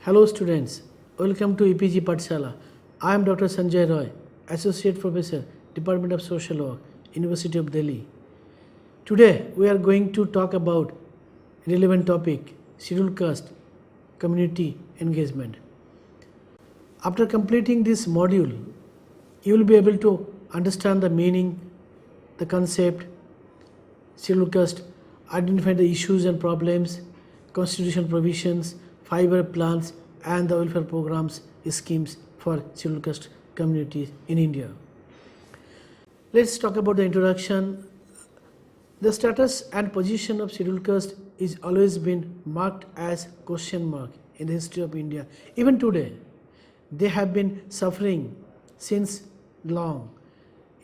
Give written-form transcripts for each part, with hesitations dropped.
Hello students, welcome to EPG Pathshala. I am Dr. Sanjay Roy, Associate Professor, Department of Social Work, University of Delhi. Today we are going to talk about relevant topic, scheduled caste community engagement. After completing this module, you will be able to understand the meaning, the concept, scheduled caste, identify the issues and problems, constitutional provisions, 5-year plans, and the welfare programs schemes for scheduled caste communities in India. Let's talk about the introduction. The status and position of scheduled caste is always been marked as question mark in the history of India. Even today, they have been suffering since long.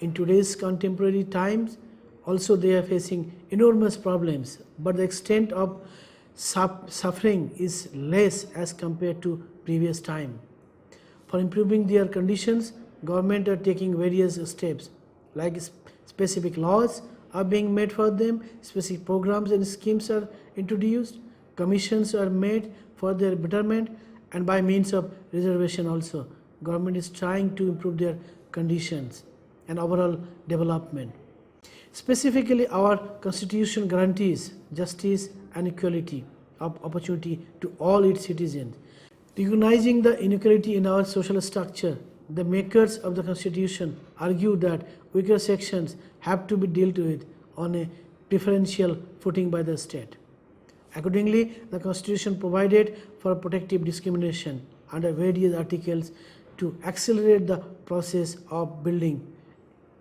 In today's contemporary times, also they are facing enormous problems, but the extent of suffering is less as compared to previous time. For improving their conditions, government are taking various steps, like specific laws are being made for them, specific programs and schemes are introduced, commissions are made for their betterment, and by means of reservation also, government is trying to improve their conditions and overall development. Specifically, our constitution guarantees justice and equality of opportunity to all its citizens. Recognizing the inequality in our social structure, the makers of the constitution argue that weaker sections have to be dealt with on a preferential footing by the state. Accordingly, the constitution provided for protective discrimination under various articles to accelerate the process of building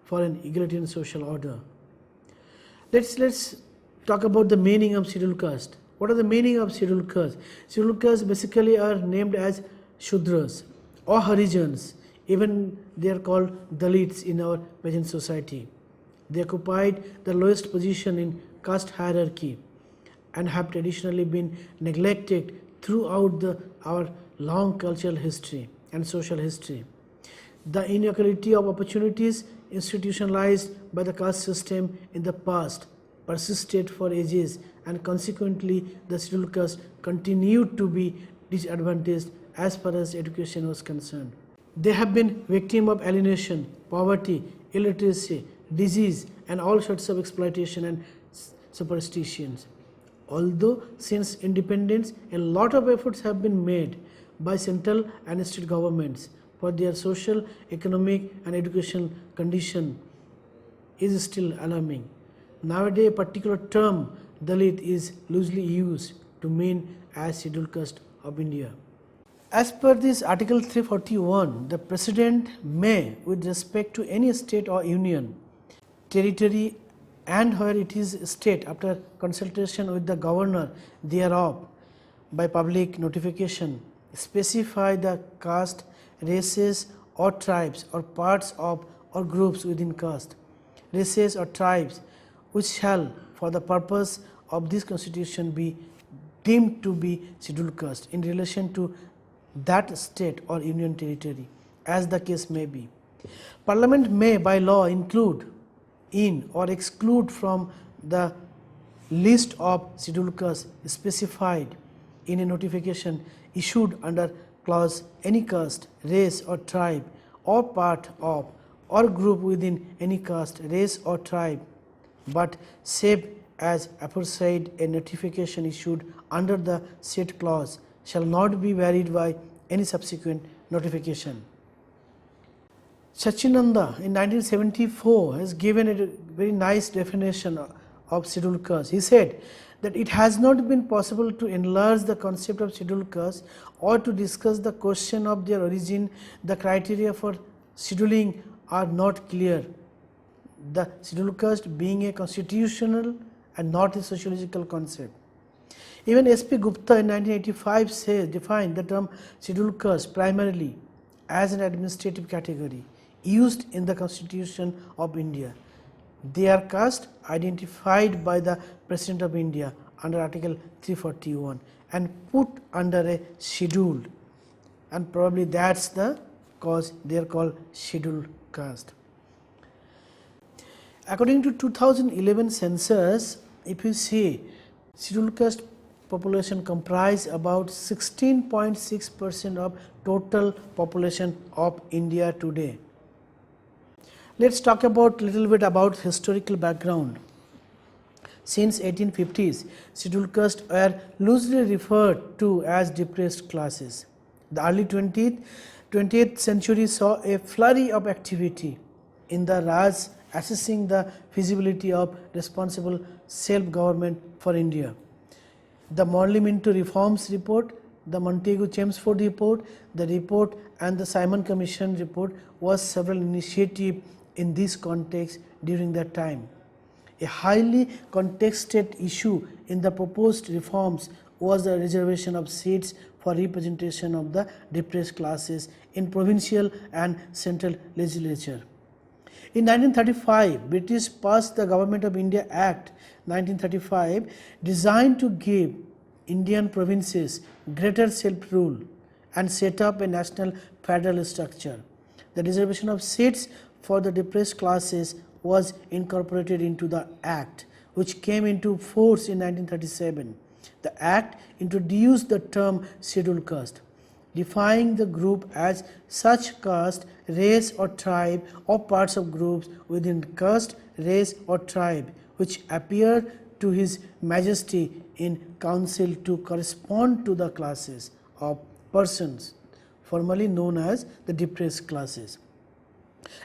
for an egalitarian social order. Let's talk about the meaning of scheduled caste. What are the meaning of scheduled caste? Scheduled caste basically are named as Shudras or Harijans. Even they are called Dalits in our present society. They occupied the lowest position in caste hierarchy and have traditionally been neglected throughout our long cultural history and social history. The inequality of opportunities institutionalized by the caste system in the past persisted for ages, and consequently the scheduled caste continued to be disadvantaged as far as education was concerned. They have been victims of alienation, poverty, illiteracy, disease, and all sorts of exploitation and superstitions. Although since independence, a lot of efforts have been made by central and state governments for their social, economic, and educational condition is still alarming. Nowadays, a particular term Dalit is loosely used to mean as scheduled caste of India. As per this Article 341, the President may, with respect to any state or union, territory, and where it is state, after consultation with the governor thereof by public notification, specify the caste, races or tribes or parts of or groups within caste, races or tribes which shall for the purpose of this constitution be deemed to be scheduled caste in relation to that state or union territory, as the case may be. Parliament may by law include in or exclude from the list of scheduled caste specified in a notification issued under clause any caste, race or tribe or part of or group within any caste, race or tribe, but save as aforesaid a notification issued under the said clause shall not be varied by any subsequent notification. Sachinanda in 1974 has given a very nice definition of scheduled caste. He said that it has not been possible to enlarge the concept of scheduled caste or to discuss the question of their origin. The criteria for scheduling are not clear. The scheduled caste being a constitutional and not a sociological concept. Even S.P. Gupta in 1985 defined the term scheduled caste primarily as an administrative category used in the Constitution of India. They are caste identified by the President of India under Article 341 and put under a scheduled, and probably that's the cause they are called scheduled caste. According to 2011 census, if you see, scheduled caste population comprise about 16.6% of total population of India today. Let's talk about little bit about historical background. Since 1850s, scheduled castes were loosely referred to as depressed classes. The early 20th century saw a flurry of activity in the Raj assessing the feasibility of responsible self-government for India. The Morley Minto Reforms Report, the Montagu-Chelmsford Report, the report and the Simon Commission report was several initiatives in this context during that time. A highly contested issue in the proposed reforms was the reservation of seats for representation of the depressed classes in provincial and central legislature. In 1935, British passed the Government of India Act 1935 designed to give Indian provinces greater self-rule and set up a national federal structure. The reservation of seats for the depressed classes was incorporated into the Act, which came into force in 1937. The Act introduced the term scheduled caste, defining the group as such caste, race or tribe or parts of groups within caste, race or tribe which appear to His Majesty in council to correspond to the classes of persons formerly known as the depressed classes,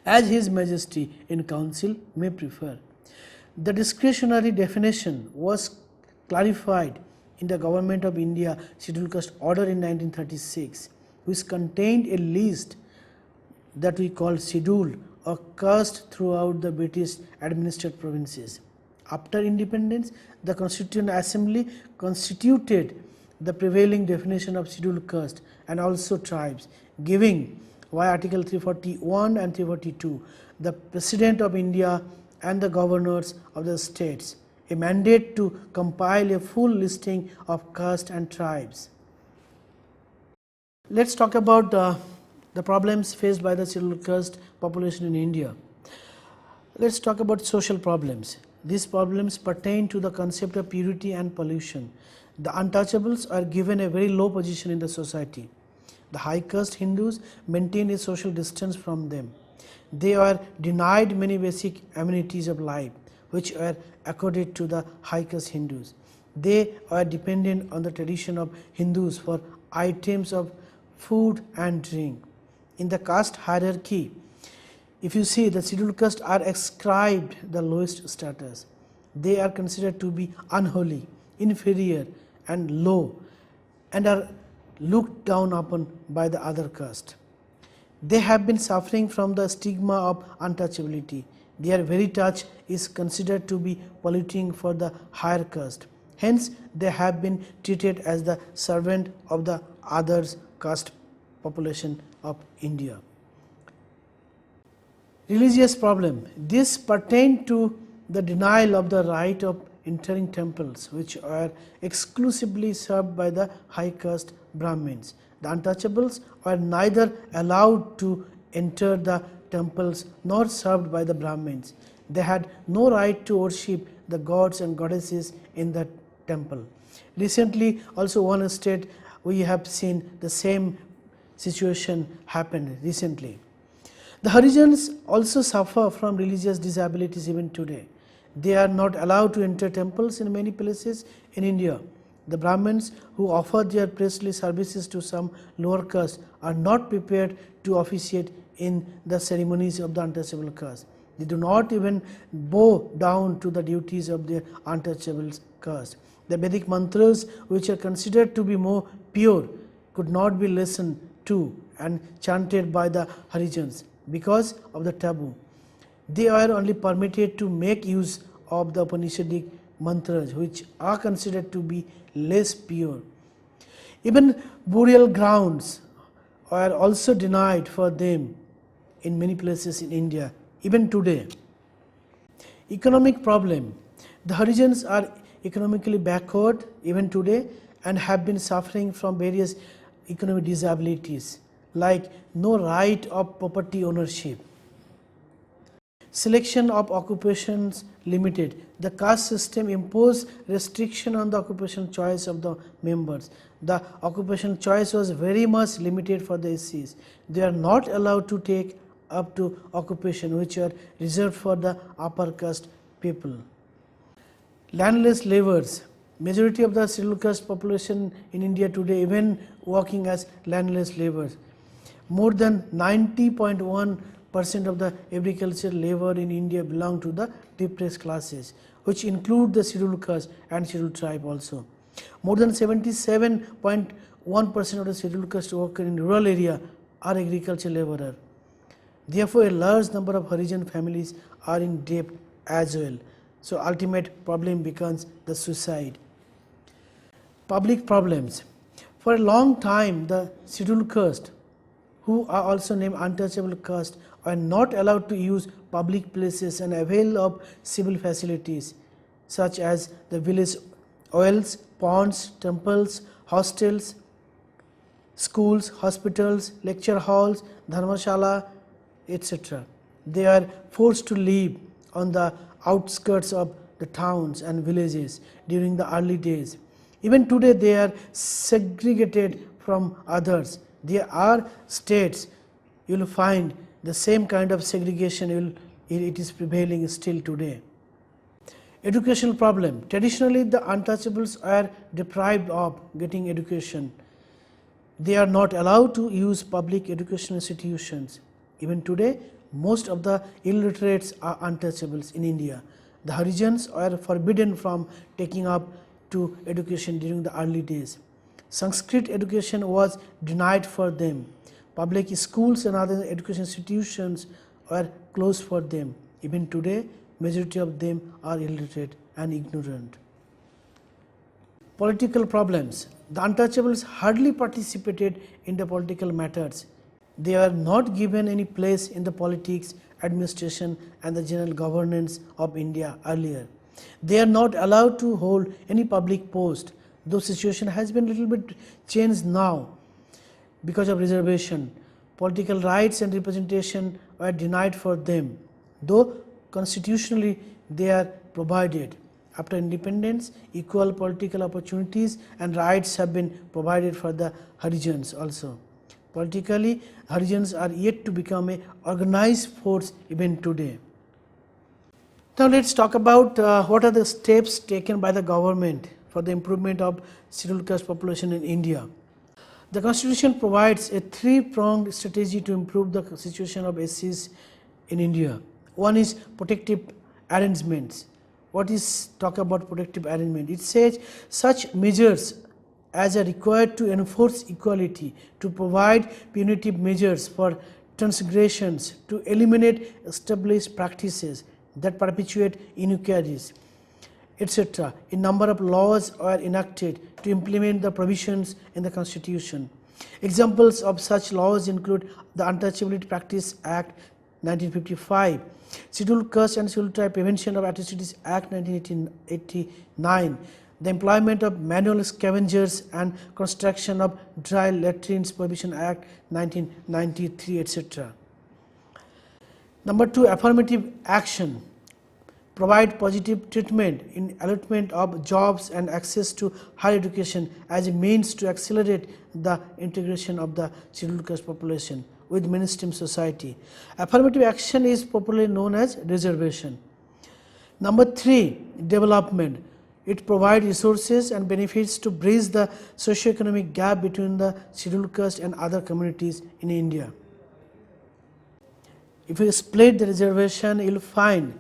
as His Majesty in council may prefer. The discretionary definition was clarified in the Government of India Scheduled Caste Order in 1936, which contained a list that we call scheduled or caste throughout the British administered provinces. After independence, the Constituent Assembly constituted the prevailing definition of scheduled caste and also tribes, giving via Article 341 and 342 the President of India and the governors of the states a mandate to compile a full listing of castes and tribes. Let's talk about the problems faced by the scheduled caste population in India. Let's talk about social problems. These problems pertain to the concept of purity and pollution. The untouchables are given a very low position in the society. The high caste Hindus maintain a social distance from them. They are denied many basic amenities of life which are accorded to the high caste Hindus. They are dependent on the tradition of Hindus for items of food and drink. In the caste hierarchy, if you see, the scheduled caste are ascribed the lowest status. They are considered to be unholy, inferior and low, and are looked down upon by the other caste. They have been suffering from the stigma of untouchability. Their very touch is considered to be polluting for the higher caste. Hence, they have been treated as the servant of the others caste population of India. Religious problem. This pertained to the denial of the right of entering temples which are exclusively served by the high caste Brahmins. The untouchables are neither allowed to enter the temples nor served by the Brahmins. They had no right to worship the gods and goddesses in the temple. Recently, also one state we have seen the same situation happened recently. The Harijans also suffer from religious disabilities even today. They are not allowed to enter temples in many places in India. The Brahmins who offer their priestly services to some lower caste are not prepared to officiate in the ceremonies of the untouchable caste. They do not even bow down to the duties of their untouchable caste. The Vedic mantras, which are considered to be more pure, could not be listened to and chanted by the Harijans because of the taboo. They are only permitted to make use of the Upanishadic mantras, which are considered to be less pure. Even burial grounds are also denied for them in many places in India, even today. Economic problem. The Harijans are economically backward even today and have been suffering from various economic disabilities like no right of property ownership. Selection of occupations limited. The caste system imposed restriction on the occupation choice of the members. The occupation choice was very much limited for the SCs. They are not allowed to take up to occupation which are reserved for the upper caste people. Landless laborers. Majority of the scheduled caste population in India today even working as landless laborers. More than 90.1% of the agricultural labor in India belong to the depressed classes, which include the scheduled caste and scheduled tribe also. More than 77.1% of the scheduled caste workers in rural area are agricultural laborer. Therefore, a large number of Harijan families are in debt as well. So, ultimate problem becomes the suicide. Public problems. For a long time, the scheduled caste, who are also named untouchable caste, are not allowed to use public places and avail of civil facilities such as the village wells, ponds, temples, hostels, schools, hospitals, lecture halls, dharmashala, etc. They are forced to live on the outskirts of the towns and villages during the early days. Even today they are segregated from others. There are states you will find the same kind of segregation it is prevailing still today. Educational problem. Traditionally the untouchables are deprived of getting education. They are not allowed to use public educational institutions. Even today most of the illiterates are untouchables in India. The Harijans are forbidden from taking up to education during the early days. Sanskrit education was denied for them. Public schools and other education institutions were closed for them. Even today, majority of them are illiterate and ignorant. Political problems. The untouchables hardly participated in the political matters. They were not given any place in the politics, administration and the general governance of India earlier. They are not allowed to hold any public post, though situation has been a little bit changed now because of reservation. Political rights and representation were denied for them, though constitutionally they are provided. After independence, equal political opportunities and rights have been provided for the Harijans also. Politically, Harijans are yet to become an organized force even today. Now let us talk about what are the steps taken by the government for the improvement of scheduled caste population in India. The constitution provides a three-pronged strategy to improve the situation of SCs in India. One is protective arrangements. What is talk about protective arrangement? It says such measures as are required to enforce equality, to provide punitive measures for transgressions, to eliminate established practices that perpetuate inequalities, etc. A number of laws are enacted to implement the provisions in the Constitution. Examples of such laws include the Untouchability Practice Act 1955, Scheduled Caste and Scheduled Tribe Prevention of Atrocities Act 1989, the Employment of Manual Scavengers and Construction of Dry Latrines Prohibition Act 1993, etc. Number 2, affirmative action. Provide positive treatment in allotment of jobs and access to higher education as a means to accelerate the integration of the scheduled caste population with mainstream society. Affirmative action is popularly known as reservation. Number 3, development. It provides resources and benefits to bridge the socio-economic gap between the scheduled caste and other communities in India. If you split the reservation, you will find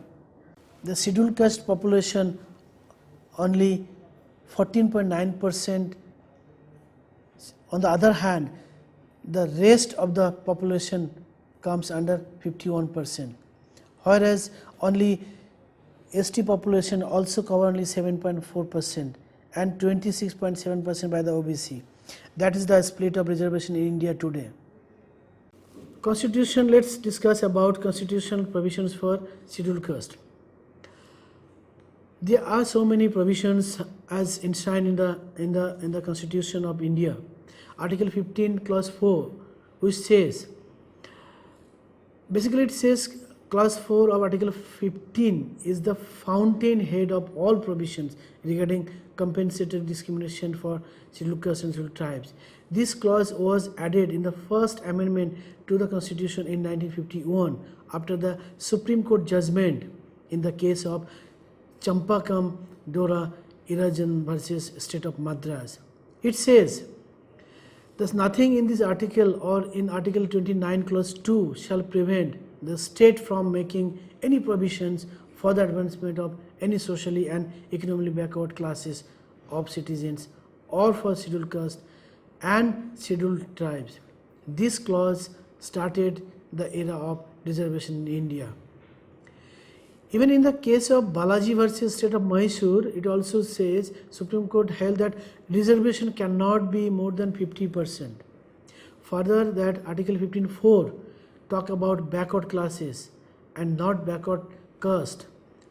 the scheduled caste population only 14.9%. On the other hand, the rest of the population comes under 51%, whereas only ST population also cover only 7.4% and 26.7% by the OBC. That is the split of reservation in India today. Constitution. Let's discuss about constitutional provisions for scheduled caste. There are so many provisions as enshrined in the Constitution of India. Article 15 clause 4, which says, basically it says Clause 4 of Article 15 is the fountainhead of all provisions regarding compensatory discrimination for scheduled castes and scheduled tribes. This clause was added in the first amendment to the Constitution in 1951 after the Supreme Court judgment in the case of Champakam Dora Irajan versus State of Madras. It says, thus nothing in this article or in Article 29 Clause 2 shall prevent the state from making any provisions for the advancement of any socially and economically backward classes of citizens or for scheduled caste and scheduled tribes. This clause started the era of reservation in India. Even in the case of Balaji versus State of Mysore, it also says Supreme Court held that reservation cannot be more than 50%. Further, that Article 15(4) talk about backward classes and not backward caste.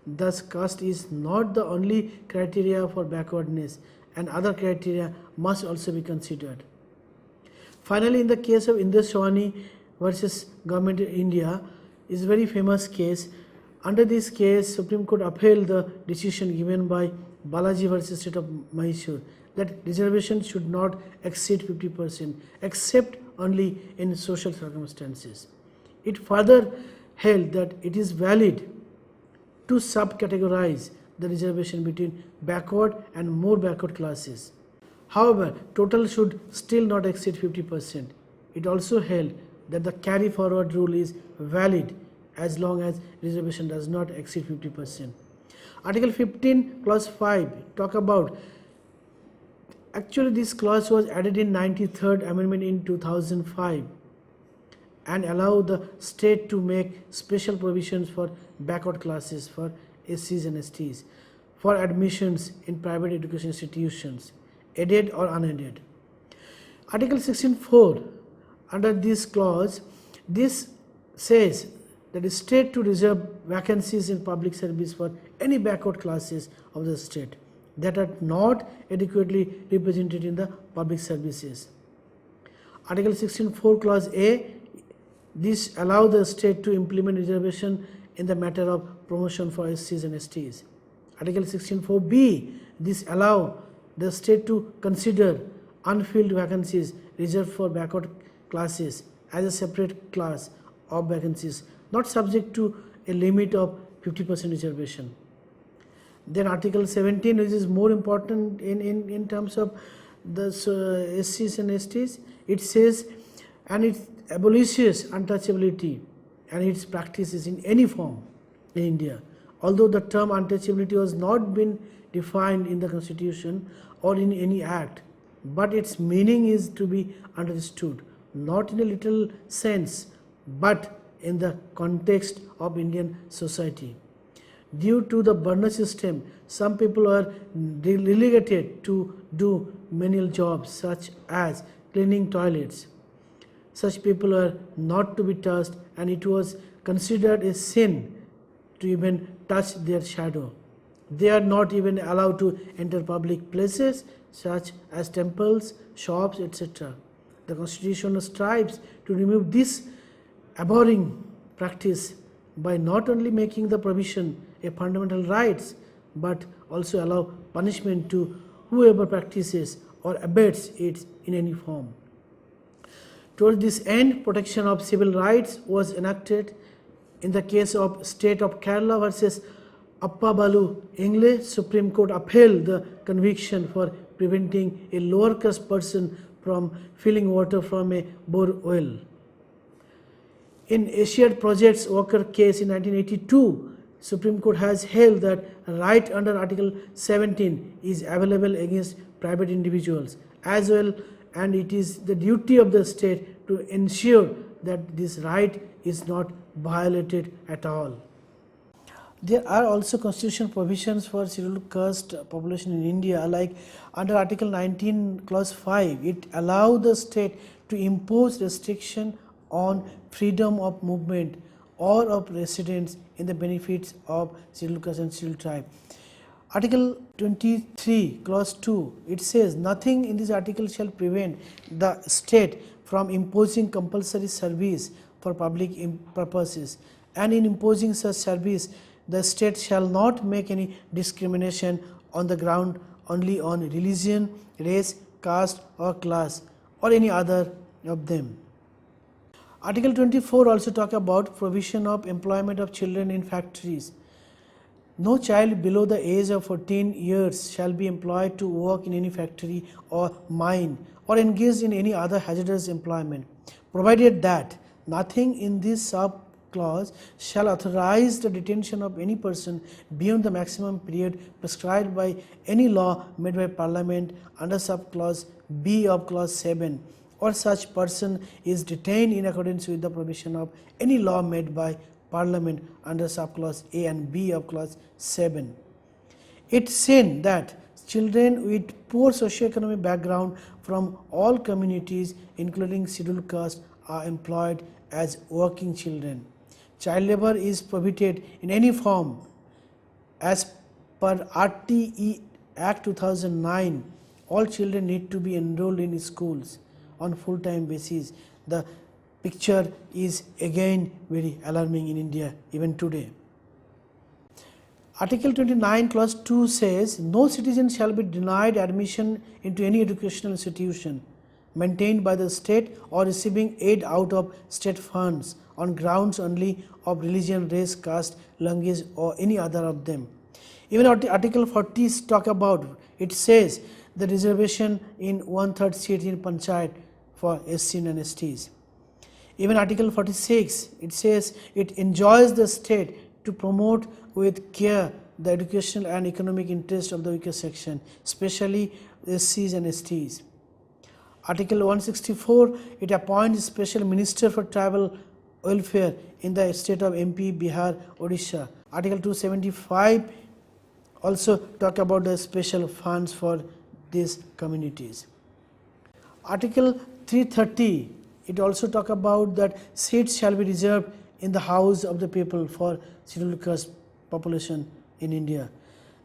Thus, caste is not the only criteria for backwardness, and other criteria must also be considered. Finally, in the case of Indus Sawhney versus Government of India, is a very famous case. Under this case, Supreme Court upheld the decision given by Balaji versus State of Mysore that reservation should not exceed 50% except only in social circumstances. It further held that it is valid to subcategorize the reservation between backward and more backward classes. However, total should still not exceed 50%. It also held that the carry forward rule is valid as long as reservation does not exceed 50%. Article 15 clause 5 talk about, actually this clause was added in 93rd amendment in 2005 and allow the state to make special provisions for backward classes, for SCs and STs, for admissions in private education institutions, aided or unaided. Article 16(4), under this clause, this says that the state to reserve vacancies in public service for any backward classes of the state that are not adequately represented in the public services. Article 16(4) clause A, this allow the state to implement reservation in the matter of promotion for SCs and STs. Article 16(4)(b), this allow the state to consider unfilled vacancies reserved for backward classes as a separate class of vacancies not subject to a limit of 50% reservation. Then Article 17, which is more important in terms of the SCs and STs, it says, and it abolishes untouchability and its practices in any form in India. Although the term untouchability was not been defined in the Constitution or in any act, but its meaning is to be understood, not in a literal sense, but in the context of Indian society. Due to the burner system, some people are relegated to do menial jobs such as cleaning toilets. Such people are not to be touched, and it was considered a sin to even touch their shadow. They are not even allowed to enter public places such as temples, shops, etc. The Constitution strives to remove this abhorring practice by not only making the provision a fundamental rights, but also allow punishment to whoever practices or abets it in any form. Towards this end, protection of civil rights was enacted in the case of State of Kerala versus Appa Balu English. Supreme Court upheld the conviction for preventing a lower caste person from filling water from a bore well. In Asiad Projects Walker case in 1982, Supreme Court has held that right under Article 17 is available against private individuals as well, and it is the duty of the state to ensure that this right is not violated at all. There are also constitutional provisions for scheduled caste population in India, like under Article 19 clause 5, it allows the state to impose restriction on freedom of movement or of residence in the benefits of scheduled caste and scheduled tribe. Article 23 clause 2, it says nothing in this article shall prevent the state from imposing compulsory service for public purposes and in imposing such service, the state shall not make any discrimination on the ground only on religion, race, caste or class or any other of them. Article 24 also talk about provision of employment of children in factories. No child below the age of 14 years shall be employed to work in any factory or mine or engaged in any other hazardous employment, provided that nothing in this sub-clause shall authorize the detention of any person beyond the maximum period prescribed by any law made by Parliament under sub-clause B of clause 7, or such person is detained in accordance with the provision of any law made by Parliament under subclause A and B of clause 7. It's seen that children with poor socioeconomic background from all communities, including scheduled caste, are employed as working children. Child labor is prohibited in any form. As per RTE Act 2009, all children need to be enrolled in schools on full-time basis. The picture is again very alarming in India even today. Article 29 clause 2 says, no citizen shall be denied admission into any educational institution maintained by the state or receiving aid out of state funds on grounds only of religion, race, caste, language or any other of them. Even Article 40 talk about, it says the reservation in 1/3 seat in Panchayat for SC and STs. Even Article 46, it says it enjoins the state to promote with care the educational and economic interest of the weaker section, especially SCs and STs. Article 164, it appoints special minister for tribal welfare in the state of MP, Bihar, Odisha. Article 275 also talk about the special funds for these communities. Article 330, it also talk about that seats shall be reserved in the house of the people for scheduled caste population in India.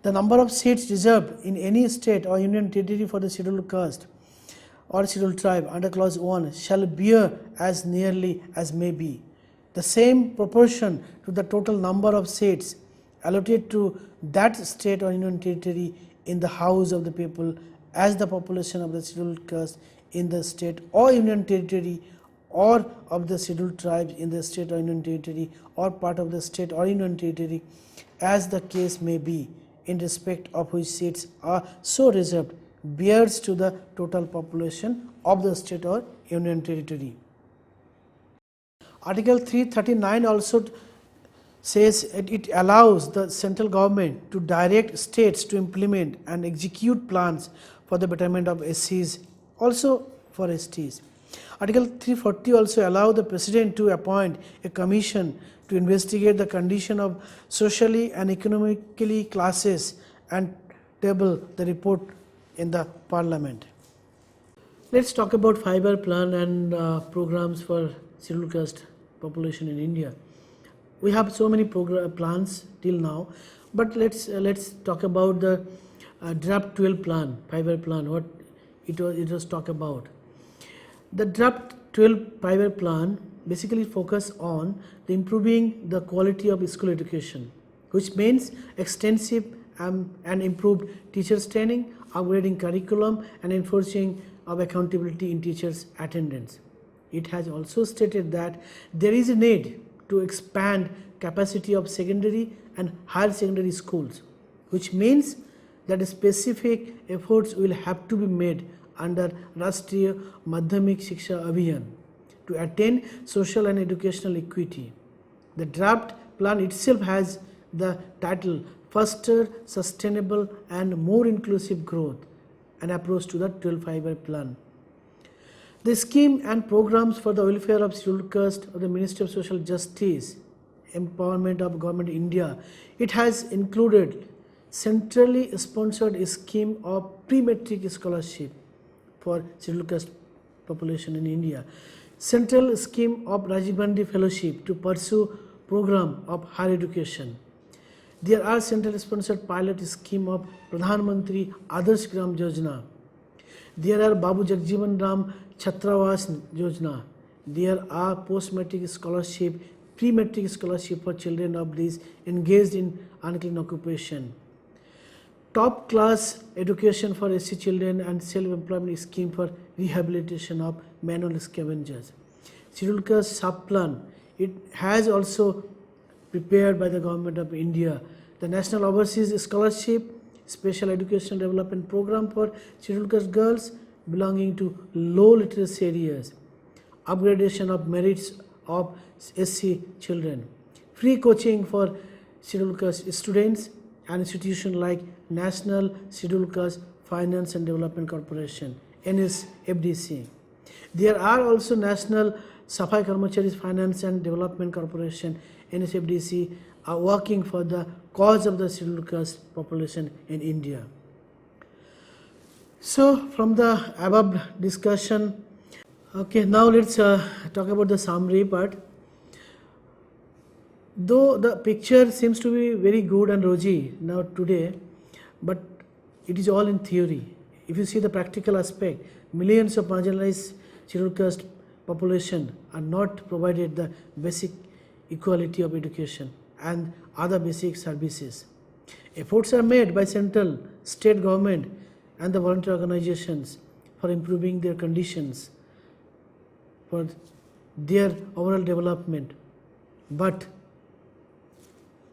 The number of seats reserved in any state or union territory for the scheduled caste or scheduled tribe under clause 1 shall bear as nearly as may be the same proportion to the total number of seats allotted to that state or union territory in the house of the people as the population of the scheduled caste in the state or union territory or of the scheduled tribes in the state or union territory or part of the state or union territory as the case may be, in respect of which seats are so reserved, bears to the total population of the state or union territory. Article 339 also says it allows the central government to direct states to implement and execute plans for the betterment of SCs, also for STs. Article 340 also allows the President to appoint a commission to investigate the condition of socially and economically classes and table the report in the Parliament. Let's talk about 5-year plan and programs for scheduled caste population in India. We have so many plans till now, but let's talk about the draft 12 plan, 5-year plan, what it was talk about. The draft 12 5-year plan basically focus on the improving the quality of school education, which means extensive and improved teachers training, upgrading curriculum and enforcing of accountability in teachers attendance. It has also stated that there is a need to expand capacity of secondary and higher secondary schools, which means that specific efforts will have to be made under Rashtriya Madhyamik Shiksha Abhiyan to attain social and educational equity. The draft plan itself has the title Faster, Sustainable and More Inclusive Growth, an approach to the 12 5-year plan. The scheme and programs for the welfare of scheduled caste of the Ministry of Social Justice, Empowerment of Government of India, it has included centrally sponsored scheme of pre-matric scholarship for scheduled caste population in India, central scheme of Rajiv Gandhi Fellowship to pursue program of higher education. There are central sponsored pilot scheme of Pradhan Mantri Adarsh Gram Yojana. There are Babu Jagjivan Ram Chhatravas Yojana. There are post-matric scholarship pre-matric scholarship for children of these engaged in unclean occupation, top class education for SC children and self-employment scheme for rehabilitation of manual scavengers. Scheduled caste sub-plan, it has also prepared by the government of India the National Overseas Scholarship Special Education Development Program for scheduled caste girls belonging to low literacy areas, upgradation of merits of SC children, free coaching for scheduled caste students, and institutions like National Scheduled Caste Finance and Development Corporation NSFDC. There are also National Safai Karmacharis Finance and Development Corporation NSFDC are working for the cause of the scheduled caste population in India. So from the above discussion, okay, now let's talk about the summary part. Though the picture seems to be very good and rosy now today, but it is all in theory. If you see the practical aspect, millions of marginalized scheduled caste population are not provided the basic equality of education and other basic services. Efforts are made by central, state government and the volunteer organizations for improving their conditions for their overall development, but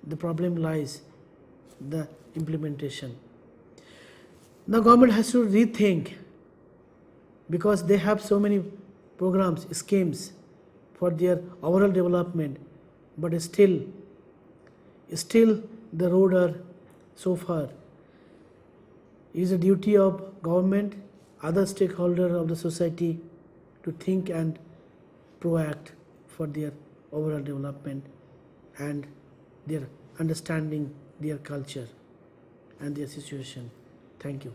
the problem lies the implementation. Now government has to rethink, because they have so many programs, schemes for their overall development, but still the road are so far. It is a duty of government, other stakeholders of the society to think and proact for their overall development and their understanding their culture and their situation. Thank you.